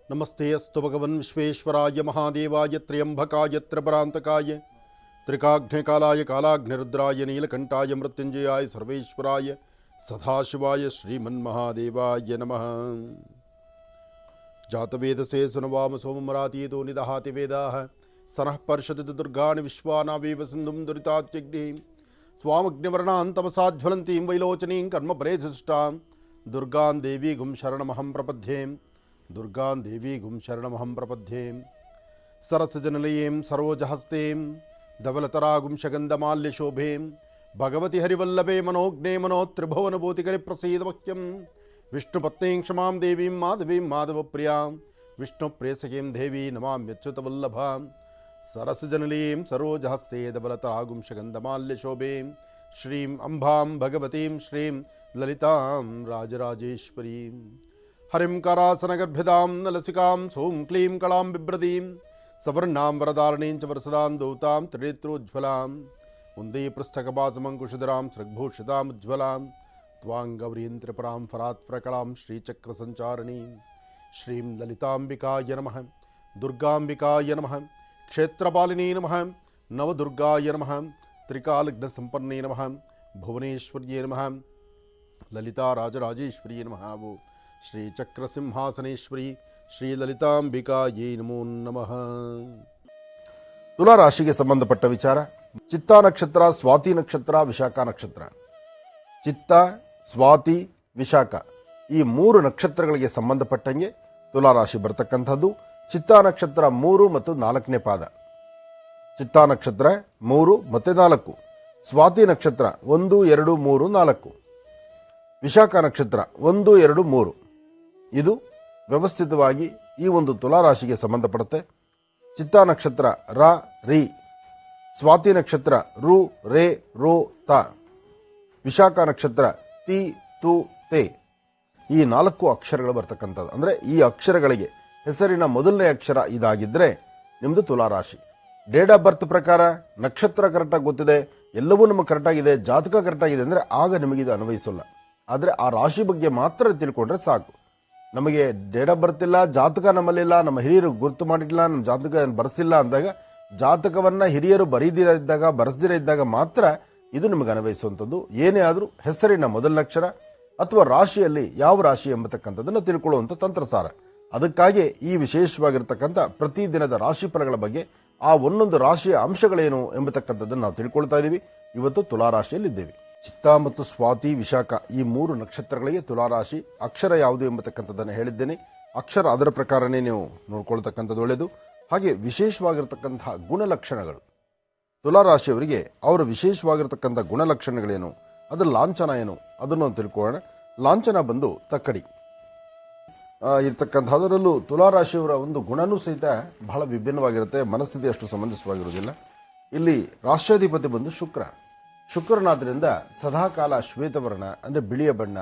नमस्ते अस्तु भगवन् विश्वेश्वराय महादेवाय त्र्यंबकाय त्रिपुरान्तकाय त्रिकाग्निकालाय कालाग्निरुद्राय नीलकंठाय मृत्युंजयाय सर्वेश्वराय सदाशिवाय श्रीमन्महादेवाय नमः। जातवेदसे सुनवाम सोमरातीतो निदहाति वेदाः सनः पर्षति दुर्गाणि विश्वानावेव सिन्धुं दुरितात्यग्निः स्वामग्निवर्णां तमसा ज्वलन्तीं वैलोचनीं कर्मफलेसुष्टां दुर्गां देवीं शरणमहं प्रपद्ये दुर्गां देवीं शरणमहं प्रपद्ये। सरसजनलयीं सरोजहस्तीं धवलतरागुं शगन्धमाल्यशोभें भगवति हरिवल्लभे मनोज्ञे मनोत्रिभुवनभूतिकरे प्रसीदमह्यं विष्णुपत्नीं क्षमां देवीं माधवीं माधवप्रियां विष्णुप्रेयसीं देवी नमाम्यच्युतवल्लभां। सरसजनलीं सरोजहस्ते धवलतरागुं शगन्धमाल्यशोभें श्रीं अम्बां भगवतीं श्रीं ललितां राजराजेश्वरीं हरिं करासनगर्भिदां नलसिकां सौं क्लीं कलां बिभ्रतीं सवर्णां वरदारणीं च वरसदां दौतां त्रिनेत्रोज्ज्वलां वन्दे पृष्ठकपासमङ्कुशधरां सृग्भूषितामुज्ज्वलां त्वां गौरीं त्रिपुरां फरात्प्रकलां श्रीचक्रसञ्चारिणीं श्रीं ललिताम्बिकाय नमः। दुर्गाम्बिकाय नमः। क्षेत्रपालिनी नमः। नवदुर्गाय नमः। त्रिकालग्नसम्पन्ने नमः। भुवनेश्वर्ये नमः। ललिता राजराजेश्वरी नमः। वो श्री चक्रसिंहासनेश्वरी ಶ್ರೀ ಲಲಿತಾಂಬಿಕಾಯೇ ನಮೋ ನಮಃ. ತುಲಾ ರಾಶಿಗೆ ಸಂಬಂಧಪಟ್ಟ ವಿಚಾರ. ಚಿತ್ತಾ ನಕ್ಷತ್ರ, ಸ್ವಾತಿ ನಕ್ಷತ್ರ, ವಿಶಾಖ ನಕ್ಷತ್ರ. ಚಿತ್ತ, ಸ್ವಾತಿ, ವಿಶಾಖ ಈ ಮೂರು ನಕ್ಷತ್ರಗಳಿಗೆ ಸಂಬಂಧಪಟ್ಟಂಗೆ ತುಲಾ ರಾಶಿ ಬರ್ತಕ್ಕಂಥದ್ದು. ಚಿತ್ತಾ ನಕ್ಷತ್ರ 3 ಮತ್ತು 4ನೇ ಪಾದ. ಚಿತ್ತಾ ನಕ್ಷತ್ರ 3 ಮತ್ತು 4. ಸ್ವಾತಿ ನಕ್ಷತ್ರ 1, 2, 3, 4. ವಿಶಾಖ ನಕ್ಷತ್ರ 1, 2, 3. ಇದು ವ್ಯವಸ್ಥಿತವಾಗಿ ಈ ಒಂದು ತುಲಾರಾಶಿಗೆ ಸಂಬಂಧಪಡುತ್ತೆ. ಚಿತ್ತಾ ನಕ್ಷತ್ರ ರ, ರಿ. ಸ್ವಾತಿ ನಕ್ಷತ್ರ ರು, ರೇ, ರೋ, ತ. ವಿಶಾಖ ನಕ್ಷತ್ರ ತಿ, ತು, ತೇ. ಈ 4 ಅಕ್ಷರಗಳು ಬರ್ತಕ್ಕಂಥದ್ದು. ಅಂದರೆ ಈ ಅಕ್ಷರಗಳಿಗೆ ಹೆಸರಿನ ಮೊದಲನೇ ಅಕ್ಷರ ಇದಾಗಿದ್ದರೆ ನಿಮ್ಮದು ತುಲಾರಾಶಿ. ಡೇಟ್ ಆಫ್ ಬರ್ತ್ ಪ್ರಕಾರ ನಕ್ಷತ್ರ ಕರೆಕ್ಟಾಗಿ ಗೊತ್ತಿದೆ, ಎಲ್ಲವೂ ನಮಗೆ ಕರೆಕ್ಟಾಗಿದೆ, ಜಾತಕ ಕರೆಕ್ಟಾಗಿದೆ ಅಂದರೆ ಆಗ ನಿಮಗಿದು ಅನ್ವಯಿಸಲ್ಲ. ಆದರೆ ಆ ರಾಶಿ ಬಗ್ಗೆ ಮಾತ್ರ ತಿಳ್ಕೊಂಡ್ರೆ ಸಾಕು. ನಮಗೆ ಡೇಟ್ ಆಫ್ ಬರ್ತ್ ಇಲ್ಲ, ಜಾತಕ ನಮ್ಮಲ್ಲಿಲ್ಲ, ನಮ್ಮ ಹಿರಿಯರು ಗುರುತು ಮಾಡಿಲ್ಲ, ನಮ್ಮ ಜಾತಕ ಬರೆಸಿಲ್ಲ ಅಂದಾಗ, ಜಾತಕವನ್ನ ಹಿರಿಯರು ಬರೀದಿರ ಇದ್ದಾಗ, ಬರೆಸದಿರ ಇದ್ದಾಗ ಮಾತ್ರ ಇದು ನಿಮಗೆ ಅನ್ವಯಿಸುವಂಥದ್ದು. ಏನೇ ಆದರೂ ಹೆಸರಿನ ಮೊದಲ ಅಕ್ಷರ ಅಥವಾ ರಾಶಿಯಲ್ಲಿ ಯಾವ ರಾಶಿ ಎಂಬತಕ್ಕಂಥದ್ದನ್ನು ತಿಳ್ಕೊಳ್ಳುವಂಥ ತಂತ್ರಸಾರ. ಅದಕ್ಕಾಗಿ ಈ ವಿಶೇಷವಾಗಿರ್ತಕ್ಕಂಥ ಪ್ರತಿದಿನದ ರಾಶಿ ಫಲಗಳ ಬಗ್ಗೆ, ಆ ಒಂದೊಂದು ರಾಶಿಯ ಅಂಶಗಳೇನು ಎಂಬತಕ್ಕಂಥದ್ದನ್ನು ನಾವು ತಿಳ್ಕೊಳ್ತಾ ಇದ್ದೀವಿ. ಇವತ್ತು ತುಲಾರಾಶಿಯಲ್ಲಿದ್ದೇವೆ. ಚಿತ್ತ ಮತ್ತು ಸ್ವಾತಿ, ವಿಶಾಖ ಈ 3 ನಕ್ಷತ್ರಗಳಿಗೆ ತುಲಾರಾಶಿ. ಅಕ್ಷರ ಯಾವುದು ಎಂಬತಕ್ಕಂಥದ್ದನ್ನು ಹೇಳಿದ್ದೇನೆ. ಅಕ್ಷರ ಅದರ ಪ್ರಕಾರನೇ ನೀವು ನೋಡ್ಕೊಳ್ತಕ್ಕಂಥದ್ದು ಒಳ್ಳೆಯದು. ಹಾಗೆ ವಿಶೇಷವಾಗಿರ್ತಕ್ಕಂತಹ ಗುಣಲಕ್ಷಣಗಳು ತುಲಾರಾಶಿಯವರಿಗೆ, ಅವರ ವಿಶೇಷವಾಗಿರ್ತಕ್ಕಂಥ ಗುಣಲಕ್ಷಣಗಳೇನು, ಅದರ ಲಾಂಛನ ಏನು ಅದನ್ನು ತಿಳ್ಕೊಳ್ಳೋಣ. ಲಾಂಛನ ಬಂದು ತಕ್ಕಡಿ ಇರ್ತಕ್ಕಂಥ. ಅದರಲ್ಲೂ ತುಲಾರಾಶಿಯವರ ಒಂದು ಗುಣನೂ ಸಹಿತ ಬಹಳ ವಿಭಿನ್ನವಾಗಿರುತ್ತೆ. ಮನಸ್ಥಿತಿ ಅಷ್ಟು ಸಮಂಜಸವಾಗಿರುವುದಿಲ್ಲ. ಇಲ್ಲಿ ರಾಷ್ಟ್ರಾಧಿಪತಿ ಬಂದು ಶುಕ್ರನಾದ್ರಿಂದ ಸದಾಕಾಲ ಶ್ವೇತವರ್ಣ ಅಂದರೆ ಬಿಳಿಯ ಬಣ್ಣ,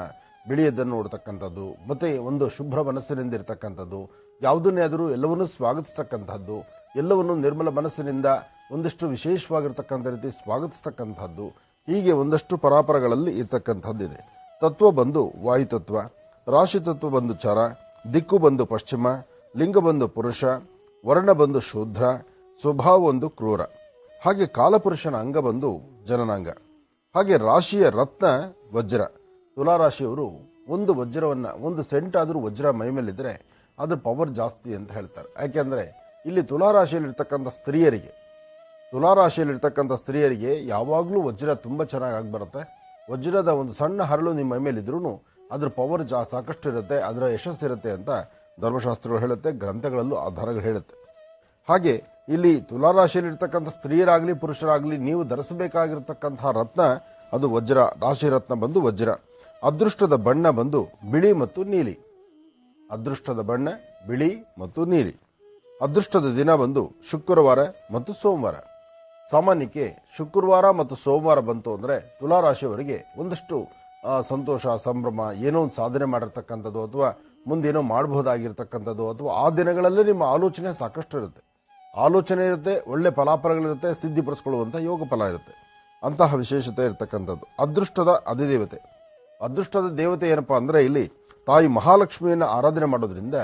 ಬಿಳಿಯದನ್ನು ನೋಡ್ತಕ್ಕಂಥದ್ದು, ಮತ್ತೆ ಒಂದು ಶುಭ್ರ ಮನಸ್ಸಿನಿಂದ ಇರತಕ್ಕಂಥದ್ದು, ಯಾವುದನ್ನೇ ಆದರೂ ಎಲ್ಲವನ್ನೂ ಸ್ವಾಗತಿಸ್ತಕ್ಕಂಥದ್ದು, ಎಲ್ಲವನ್ನು ನಿರ್ಮಲ ಮನಸ್ಸಿನಿಂದ ಒಂದಷ್ಟು ವಿಶೇಷವಾಗಿರ್ತಕ್ಕಂಥ ರೀತಿ ಸ್ವಾಗತಿಸ್ತಕ್ಕಂಥದ್ದು, ಹೀಗೆ ಒಂದಷ್ಟು ಪರಾಪರಗಳಲ್ಲಿ ಇರ್ತಕ್ಕಂಥದ್ದಿದೆ. ತತ್ವ ಬಂದು ವಾಯುತತ್ವ, ರಾಶಿ ತತ್ವ ಬಂದು ಚರ, ದಿಕ್ಕು ಬಂದು ಪಶ್ಚಿಮ, ಲಿಂಗ ಬಂದು ಪುರುಷ, ವರ್ಣ ಬಂದು ಶೂದ್ರ, ಸ್ವಭಾವ ಒಂದು ಕ್ರೂರ. ಹಾಗೆ ಕಾಲಪುರುಷನ ಅಂಗ ಬಂದು ಜನನಾಂಗ. ಹಾಗೆ ರಾಶಿಯ ರತ್ನ ವಜ್ರ. ತುಲಾರಾಶಿಯವರು ಒಂದು ವಜ್ರವನ್ನ, ಒಂದು ಸೆಂಟ್ ಆದರೂ ವಜ್ರ ಮೈ ಮೇಲಿದ್ರೆ ಅದ್ರ ಪವರ್ ಜಾಸ್ತಿ ಅಂತ ಹೇಳ್ತಾರೆ. ಯಾಕೆಂದ್ರೆ ಇಲ್ಲಿ ತುಲಾರಾಶಿಯಲ್ಲಿರ್ತಕ್ಕಂಥ ಸ್ತ್ರೀಯರಿಗೆ ಯಾವಾಗಲೂ ವಜ್ರ ತುಂಬಾ ಚೆನ್ನಾಗಿ ಆಗ್ಬರುತ್ತೆ. ವಜ್ರದ ಒಂದು ಸಣ್ಣ ಹರಳು ನಿಮ್ಮ ಮೈ ಮೇಲಿದ್ರೂ ಅದ್ರ ಪವರ್ ಸಾಕಷ್ಟು ಇರುತ್ತೆ, ಅದರ ಯಶಸ್ಸಿರುತ್ತೆ ಅಂತ ಧರ್ಮಶಾಸ್ತ್ರಗಳು ಹೇಳುತ್ತೆ, ಗ್ರಂಥಗಳಲ್ಲೂ ಆಧಾರಗಳು ಹೇಳುತ್ತೆ. ಹಾಗೆ ಇಲ್ಲಿ ತುಲಾರಾಶಿಯಲ್ಲಿರ್ತಕ್ಕಂಥ ಸ್ತ್ರೀಯರಾಗಲಿ ಪುರುಷರಾಗಲಿ ನೀವು ಧರಿಸಬೇಕಾಗಿರ್ತಕ್ಕಂತಹ ರತ್ನ ಅದು ವಜ್ರ. ರಾಶಿ ರತ್ನ ಬಂದು ವಜ್ರ. ಅದೃಷ್ಟದ ಬಣ್ಣ ಬಂದು ಬಿಳಿ ಮತ್ತು ನೀಲಿ. ಅದೃಷ್ಟದ ಬಣ್ಣ ಬಿಳಿ ಮತ್ತು ನೀಲಿ. ಅದೃಷ್ಟದ ದಿನ ಬಂದು ಶುಕ್ರವಾರ ಮತ್ತು ಸೋಮವಾರ. ಸಾಮಾನ್ಯಕ್ಕೆ ಶುಕ್ರವಾರ ಮತ್ತು ಸೋಮವಾರ ಬಂತು ಅಂದರೆ ತುಲಾರಾಶಿಯವರಿಗೆ ಒಂದಷ್ಟು ಸಂತೋಷ, ಸಂಭ್ರಮ, ಏನೋ ಒಂದು ಸಾಧನೆ ಮಾಡಿರ್ತಕ್ಕಂಥದ್ದು ಅಥವಾ ಮುಂದೇನೋ ಮಾಡಬಹುದಾಗಿರ್ತಕ್ಕಂಥದ್ದು, ಅಥವಾ ಆ ದಿನಗಳಲ್ಲೇ ನಿಮ್ಮ ಆಲೋಚನೆ ಸಾಕಷ್ಟು ಇರುತ್ತೆ. ಆಲೋಚನೆ ಇರುತ್ತೆ, ಒಳ್ಳೆ ಫಲಾಫಲಗಳಿರುತ್ತೆ, ಸಿದ್ಧಿಪಡಿಸ್ಕೊಳ್ಳುವಂಥ ಯೋಗ ಫಲ ಇರುತ್ತೆ. ಅಂತಹ ವಿಶೇಷತೆ ಇರತಕ್ಕಂಥದ್ದು. ಅದೃಷ್ಟದ ಅಧಿದೇವತೆ, ಅದೃಷ್ಟದ ದೇವತೆ ಏನಪ್ಪಾ ಅಂದರೆ ಇಲ್ಲಿ ತಾಯಿ ಮಹಾಲಕ್ಷ್ಮಿಯನ್ನು ಆರಾಧನೆ ಮಾಡೋದ್ರಿಂದ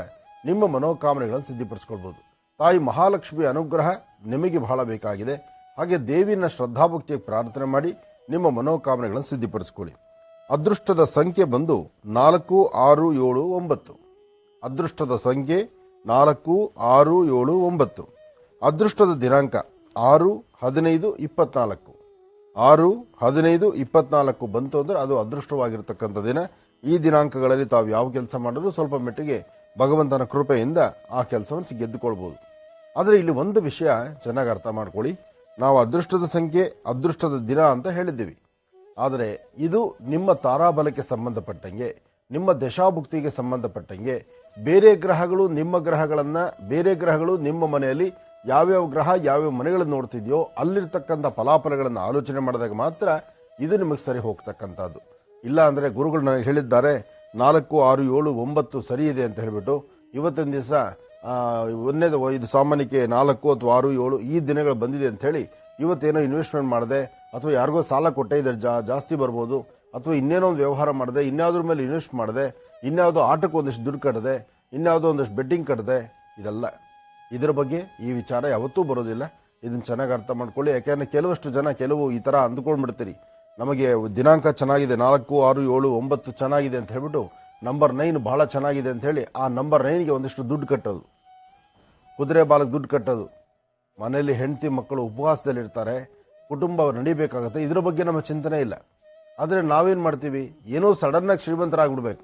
ನಿಮ್ಮ ಮನೋಕಾಮನೆಗಳನ್ನು ಸಿದ್ಧಿಪಡಿಸ್ಕೊಳ್ಬೋದು. ತಾಯಿ ಮಹಾಲಕ್ಷ್ಮಿ ಅನುಗ್ರಹ ನಿಮಗೆ ಬಹಳ ಬೇಕಾಗಿದೆ. ಹಾಗೆ ದೇವಿನ ಶ್ರದ್ಧಾಭಕ್ತಿಯಾಗಿ ಪ್ರಾರ್ಥನೆ ಮಾಡಿ ನಿಮ್ಮ ಮನೋಕಾಮನೆಗಳನ್ನು ಸಿದ್ಧಿಪಡಿಸ್ಕೊಳ್ಳಿ. ಅದೃಷ್ಟದ ಸಂಖ್ಯೆ ಬಂದು 4, 6, 7, 9. ಅದೃಷ್ಟದ ಸಂಖ್ಯೆ 4, 6, 7, 9. ಅದೃಷ್ಟದ ದಿನಾಂಕ 6, 15, 24. 6, 15, 24 ಬಂತು ಅಂದರೆ ಅದು ಅದೃಷ್ಟವಾಗಿರ್ತಕ್ಕಂಥ ದಿನ. ಈ ದಿನಾಂಕಗಳಲ್ಲಿ ತಾವು ಯಾವ ಕೆಲಸ ಮಾಡಿದ್ರು ಸ್ವಲ್ಪ ಮಟ್ಟಿಗೆ ಭಗವಂತನ ಕೃಪೆಯಿಂದ ಆ ಕೆಲಸವನ್ನು ಗೆದ್ದುಕೊಳ್ಬೋದು. ಆದರೆ ಇಲ್ಲಿ ಒಂದು ವಿಷಯ ಚೆನ್ನಾಗಿ ಅರ್ಥ ಮಾಡ್ಕೊಳ್ಳಿ. ನಾವು ಅದೃಷ್ಟದ ಸಂಖ್ಯೆ, ಅದೃಷ್ಟದ ದಿನ ಅಂತ ಹೇಳಿದ್ದೀವಿ. ಆದರೆ ಇದು ನಿಮ್ಮ ತಾರಾಬಲಕ್ಕೆ ಸಂಬಂಧಪಟ್ಟಂಗೆ, ನಿಮ್ಮ ದಶಾಭುಕ್ತಿಗೆ ಸಂಬಂಧಪಟ್ಟಂಗೆ ಬೇರೆ ಗ್ರಹಗಳು ನಿಮ್ಮ ಗ್ರಹಗಳನ್ನು, ಬೇರೆ ಗ್ರಹಗಳು ನಿಮ್ಮ ಮನೆಯಲ್ಲಿ ಯಾವ್ಯಾವ ಗ್ರಹ ಯಾವ್ಯಾವ ಮನೆಗಳನ್ನು ನೋಡ್ತಿದೆಯೋ ಅಲ್ಲಿರ್ತಕ್ಕಂಥ ಫಲಾಫಲಗಳನ್ನು ಆಲೋಚನೆ ಮಾಡಿದಾಗ ಮಾತ್ರ ಇದು ನಿಮಗೆ ಸರಿ ಹೋಗ್ತಕ್ಕಂಥದ್ದು. ಇಲ್ಲ ಅಂದರೆ ಗುರುಗಳು ನನಗೆ ಹೇಳಿದ್ದಾರೆ 4, 6, 7, 9 ಸರಿ ಇದೆ ಅಂತ ಹೇಳಿಬಿಟ್ಟು ಇವತ್ತಿನ ದಿವಸ ಇದು ಸಾಮಾನ್ಯಕ್ಕೆ 4 ಅಥವಾ 6, 7 ಈ ದಿನಗಳು ಬಂದಿದೆ ಅಂತ ಹೇಳಿ ಇವತ್ತೇನೋ ಇನ್ವೆಸ್ಟ್ಮೆಂಟ್ ಮಾಡಿದೆ ಅಥವಾ ಯಾರಿಗೋ ಸಾಲ ಕೊಟ್ಟೆ ಇದ್ರೆ ಜಾಸ್ತಿ ಬರ್ಬೋದು, ಅಥವಾ ಇನ್ನೇನೋ ಒಂದು ವ್ಯವಹಾರ ಮಾಡಿದೆ, ಇನ್ಯಾವುದ್ರ ಮೇಲೆ ಇನ್ವೆಸ್ಟ್ ಮಾಡಿದೆ, ಇನ್ಯಾವುದೋ ಆಟಕ್ಕೆ ಒಂದಿಷ್ಟು ದುಡ್ಡು ಕಟ್ಟಿದೆ, ಇನ್ಯಾವುದೋ ಒಂದಷ್ಟು ಬೆಟ್ಟಿಂಗ್ ಕಟ್ಟಿದೆ. ಇದರ ಬಗ್ಗೆ ಈ ವಿಚಾರ ಯಾವತ್ತೂ ಬರೋದಿಲ್ಲ. ಇದನ್ನು ಚೆನ್ನಾಗಿ ಅರ್ಥ ಮಾಡ್ಕೊಳ್ಳಿ. ಯಾಕೆಂದರೆ ಕೆಲವಷ್ಟು ಜನ ಈ ಥರ ಅಂದ್ಕೊಂಡ್ಬಿಡ್ತೀರಿ, ನಮಗೆ ದಿನಾಂಕ ಚೆನ್ನಾಗಿದೆ 4, 6, 7, 9 ಚೆನ್ನಾಗಿದೆ ಅಂತ ಹೇಳ್ಬಿಟ್ಟು ನಂಬರ್ 9 ಬಹಳ ಚೆನ್ನಾಗಿದೆ ಅಂತ ಹೇಳಿ ಆ ನಂಬರ್ 9ಗೆ ಒಂದಿಷ್ಟು ದುಡ್ಡು ಕಟ್ಟೋದು, ಕುದುರೆ ಬಾಲಕ್ಕೆ ದುಡ್ಡು ಕಟ್ಟೋದು, ಮನೆಯಲ್ಲಿ ಹೆಂಡತಿ ಮಕ್ಕಳು ಉಪವಾಸದಲ್ಲಿರ್ತಾರೆ, ಕುಟುಂಬ ನಡಿಬೇಕಾಗತ್ತೆ, ಇದ್ರ ಬಗ್ಗೆ ನಮ್ಮ ಚಿಂತನೆ ಇಲ್ಲ. ಆದರೆ ನಾವೇನು ಮಾಡ್ತೀವಿ, ಏನೋ ಸಡನ್ನಾಗಿ ಶ್ರೀಮಂತರಾಗ್ಬಿಡ್ಬೇಕು,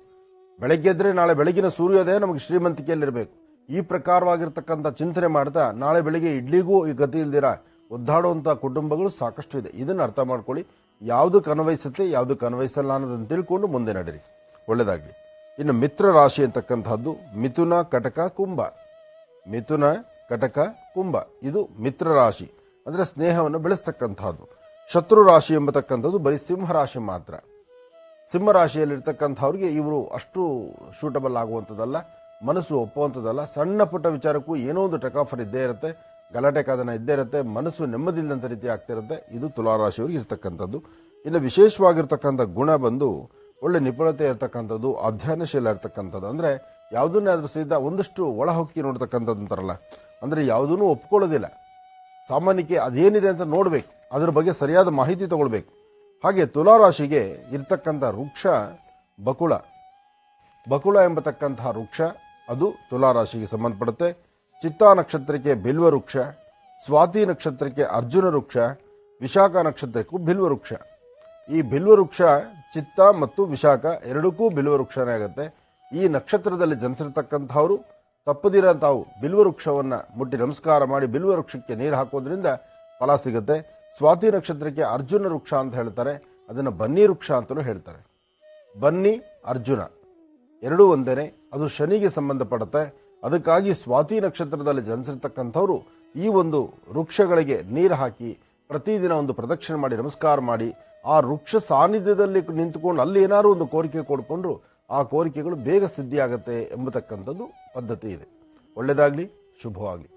ಬೆಳಗ್ಗೆ ಎದ್ದರೆ ನಾಳೆ ಬೆಳಗಿನ ಸೂರ್ಯೋದಯ ನಮಗೆ ಶ್ರೀಮಂತಿಕೆಯಲ್ಲಿರಬೇಕು, ಈ ಪ್ರಕಾರವಾಗಿರ್ತಕ್ಕಂಥ ಚಿಂತನೆ ಮಾಡ್ತಾ ನಾಳೆ ಬೆಳಿಗ್ಗೆ ಇಡ್ಲಿಗೂ ಈ ಗತಿ ಇಲ್ದಿರ ಒದ್ದಾಡುವಂಥ ಕುಟುಂಬಗಳು ಸಾಕಷ್ಟು ಇದೆ. ಇದನ್ನು ಅರ್ಥ ಮಾಡ್ಕೊಳ್ಳಿ. ಯಾವುದಕ್ಕೆ ಅನ್ವಯಿಸುತ್ತೆ, ಯಾವುದಕ್ಕೆ ಅನ್ವಯಿಸಲ್ಲ ಅನ್ನೋದನ್ನು ತಿಳ್ಕೊಂಡು ಮುಂದೆ ನಡೀರಿ. ಒಳ್ಳೆಯದಾಗಲಿ. ಇನ್ನು ಮಿತ್ರ ರಾಶಿ ಅಂತಕ್ಕಂಥದ್ದು ಮಿಥುನ, ಕಟಕ, ಕುಂಭ. ಮಿಥುನ, ಕಟಕ, ಕುಂಭ ಇದು ಮಿತ್ರ ರಾಶಿ, ಅಂದರೆ ಸ್ನೇಹವನ್ನು ಬೆಳೆಸ್ತಕ್ಕಂಥದ್ದು. ಶತ್ರು ರಾಶಿ ಎಂಬತಕ್ಕಂಥದ್ದು ಬರೀ ಸಿಂಹರಾಶಿ ಮಾತ್ರ. ಸಿಂಹರಾಶಿಯಲ್ಲಿರ್ತಕ್ಕಂಥವ್ರಿಗೆ ಇವರು ಅಷ್ಟು ಶೂಟಬಲ್ ಆಗುವಂಥದ್ದಲ್ಲ, ಮನಸ್ಸು ಒಪ್ಪುವಂಥದ್ದಲ್ಲ. ಸಣ್ಣ ಪುಟ್ಟ ವಿಚಾರಕ್ಕೂ ಏನೋ ಒಂದು ಟಕಾಫರ್ ಇದ್ದೇ ಇರುತ್ತೆ, ಗಲಾಟೆ ಕಾದನ ಇದ್ದೇ ಇರುತ್ತೆ, ಮನಸ್ಸು ನೆಮ್ಮದಿಲ್ಲದಂಥ ರೀತಿ ಆಗ್ತಿರುತ್ತೆ. ಇದು ತುಲಾರಾಶಿಯವರಿಗೆ ಇರ್ತಕ್ಕಂಥದ್ದು. ಇನ್ನು ವಿಶೇಷವಾಗಿರ್ತಕ್ಕಂಥ ಗುಣ ಬಂದು ಒಳ್ಳೆ ನಿಪುಣತೆ ಇರ್ತಕ್ಕಂಥದ್ದು, ಅಧ್ಯಯನಶೀಲ ಇರ್ತಕ್ಕಂಥದ್ದು. ಅಂದರೆ ಯಾವುದನ್ನೇ ಆದರೂ ಸಹಿತ ಒಂದಷ್ಟು ಒಳ ಹೊಕ್ಕಿ ನೋಡ್ತಕ್ಕಂಥದ್ದು ಅಂತಾರಲ್ಲ, ಅಂದರೆ ಯಾವುದನ್ನೂ ಒಪ್ಕೊಳ್ಳೋದಿಲ್ಲ. ಸಾಮಾನ್ಯಕ್ಕೆ ಅದೇನಿದೆ ಅಂತ ನೋಡಬೇಕು, ಅದರ ಬಗ್ಗೆ ಸರಿಯಾದ ಮಾಹಿತಿ ತಗೊಳ್ಬೇಕು. ಹಾಗೆ ತುಲಾರಾಶಿಗೆ ಇರ್ತಕ್ಕಂಥ ವೃಕ್ಷ ಬಕುಳ. ಬಕುಳ ಎಂಬತಕ್ಕಂತಹ ವೃಕ್ಷ ಅದು ತುಲಾರಾಶಿಗೆ ಸಂಬಂಧಪಡುತ್ತೆ. ಚಿತ್ತಾ ನಕ್ಷತ್ರಕ್ಕೆ ಬಿಲ್ವ ವೃಕ್ಷ, ಸ್ವಾತಿ ನಕ್ಷತ್ರಕ್ಕೆ ಅರ್ಜುನ ವೃಕ್ಷ, ವಿಶಾಖ ನಕ್ಷತ್ರಕ್ಕೂ ಬಿಲ್ವ ವೃಕ್ಷ. ಈ ಬಿಲ್ವ ವೃಕ್ಷ ಚಿತ್ತ ಮತ್ತು ವಿಶಾಖ ಎರಡಕ್ಕೂ ಬಿಲ್ವ ವೃಕ್ಷನೇ ಆಗುತ್ತೆ. ಈ ನಕ್ಷತ್ರದಲ್ಲಿ ಜನಿಸಿರ್ತಕ್ಕಂಥವರು ತಪ್ಪದಿರ ತಾವು ಬಿಲ್ವ ವೃಕ್ಷವನ್ನು ಮುಟ್ಟಿ ನಮಸ್ಕಾರ ಮಾಡಿ ಬಿಲ್ವ ವೃಕ್ಷಕ್ಕೆ ನೀರು ಹಾಕೋದ್ರಿಂದ ಫಲ ಸಿಗುತ್ತೆ. ಸ್ವಾತಿ ನಕ್ಷತ್ರಕ್ಕೆ ಅರ್ಜುನ ವೃಕ್ಷ ಅಂತ ಹೇಳ್ತಾರೆ, ಅದನ್ನು ಬನ್ನಿ ವೃಕ್ಷ ಅಂತಲೂ ಹೇಳ್ತಾರೆ. ಬನ್ನಿ, ಅರ್ಜುನ ಎರಡೂ ಒಂದೇನೆ, ಅದು ಶನಿಗೆ ಸಂಬಂಧಪಡುತ್ತೆ. ಅದಕ್ಕಾಗಿ ಸ್ವಾತಿ ನಕ್ಷತ್ರದಲ್ಲಿ ಜನಿಸಿರ್ತಕ್ಕಂಥವ್ರು ಈ ಒಂದು ವೃಕ್ಷಗಳಿಗೆ ನೀರು ಹಾಕಿ ಪ್ರತಿದಿನ ಒಂದು ಪ್ರದಕ್ಷಿಣೆ ಮಾಡಿ ನಮಸ್ಕಾರ ಮಾಡಿ ಆ ವೃಕ್ಷ ಸಾನ್ನಿಧ್ಯದಲ್ಲಿ ನಿಂತುಕೊಂಡು ಅಲ್ಲಿ ಏನಾದ್ರು ಒಂದು ಕೋರಿಕೆ ಕೊಡ್ಕೊಂಡ್ರು ಆ ಕೋರಿಕೆಗಳು ಬೇಗ ಸಿದ್ಧಿಯಾಗತ್ತೆ ಎಂಬತಕ್ಕಂಥದ್ದು ಪದ್ಧತಿ ಇದೆ. ಒಳ್ಳೆಯದಾಗಲಿ, ಶುಭವಾಗಲಿ.